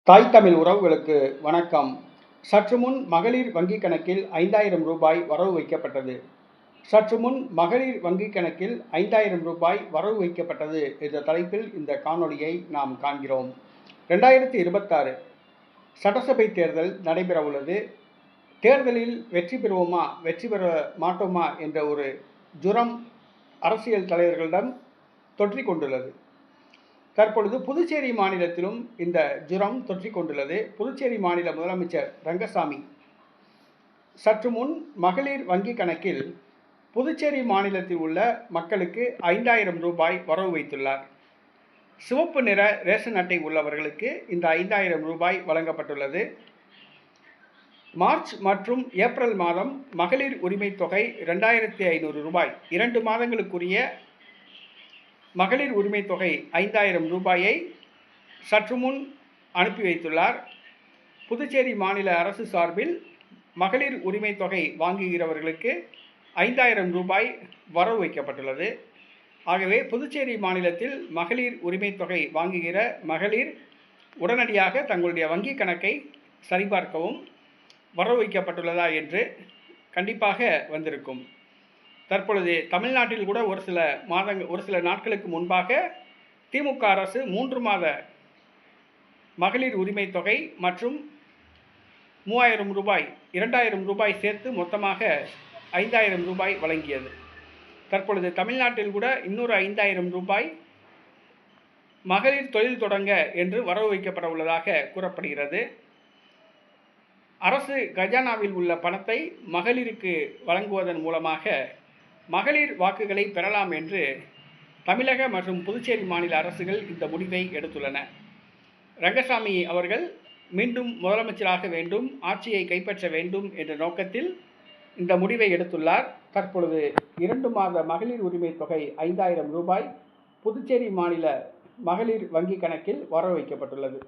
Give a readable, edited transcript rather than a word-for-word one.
தாய் தமிழ் உறவுகளுக்கு வணக்கம். சற்று முன் மகளிர் வங்கிக் கணக்கில் 5000 ரூபாய் வரவு வைக்கப்பட்டது. சற்று முன் மகளிர் வங்கிக் கணக்கில் 5000 ரூபாய் வரவு வைக்கப்பட்டது என்ற தலைப்பில் இந்த காணொளியை நாம் காண்கிறோம். 2026 சட்டசபை தேர்தல் நடைபெறவுள்ளது. தேர்தலில் வெற்றி பெறுவோமா வெற்றி பெற மாட்டோமா என்ற ஒரு ஜுரம் அரசியல் தலைவர்களிடம் தொற்றிக் கொண்டுள்ளது. தற்பொழுது புதுச்சேரி மாநிலத்திலும் இந்த ஜுரம் தொற்றிக் கொண்டுள்ளது. புதுச்சேரி மாநில முதலமைச்சர் ரங்கசாமி சற்று முன் மகளிர் வங்கி கணக்கில் புதுச்சேரி மாநிலத்தில் உள்ள மக்களுக்கு 5000 ரூபாய் வரவு வைத்துள்ளார். சிவப்பு நிற ரேஷன் அட்டை உள்ளவர்களுக்கு இந்த 5000 ரூபாய் வழங்கப்பட்டுள்ளது. மார்ச் மற்றும் ஏப்ரல் மாதம் மகளிர் உரிமை தொகை 2500 ரூபாய், 2 மாதங்களுக்குரிய மகளிர் உரிமை தொகை 5000 ரூபாயை சற்று முன் அனுப்பி வைத்துள்ளார். புதுச்சேரி மாநில அரசு சார்பில் மகளிர் உரிமை தொகை வாங்குகிறவர்களுக்கு 5000 ரூபாய் வரவு வைக்கப்பட்டுள்ளது. ஆகவே புதுச்சேரி மாநிலத்தில் மகளிர் உரிமை தொகை வாங்குகிற மகளிர் உடனடியாக தங்களுடைய வங்கி கணக்கை சரிபார்க்கவும், வரவு வைக்கப்பட்டுள்ளதா என்று கண்டிப்பாக வந்திருக்கும். தற்பொழுது தமிழ்நாட்டில் கூட ஒரு சில நாட்களுக்கு முன்பாக திமுக அரசு 3 மாத மகளிர் உரிமை தொகை மற்றும் 3000 ரூபாய், 2000 ரூபாய் சேர்த்து மொத்தமாக 5000 ரூபாய் வழங்கியது. தற்பொழுது தமிழ்நாட்டில் கூட இன்னொரு 5000 ரூபாய் மகளிர் தொழில் தொடங்க என்று வரவு வைக்கப்பட உள்ளதாக கூறப்படுகிறது. அரசு கஜானாவில் உள்ள பணத்தை மகளிருக்கு வழங்குவதன் மூலமாக மகளிர் வாக்குகளை பெறலாம் என்று தமிழக மற்றும் புதுச்சேரி மாநில அரசுகள் இந்த முடிவை எடுத்துள்ளன. ரங்கசாமி அவர்கள் மீண்டும் முதலமைச்சராக வேண்டும், ஆட்சியை கைப்பற்ற வேண்டும் என்ற நோக்கத்தில் இந்த முடிவை எடுத்துள்ளார். தற்பொழுது 2 மாத மகளிர் உரிமை தொகை 5000 ரூபாய் புதுச்சேரி மாநில மகளிர் வங்கி கணக்கில் வரவு வைக்கப்பட்டுள்ளது.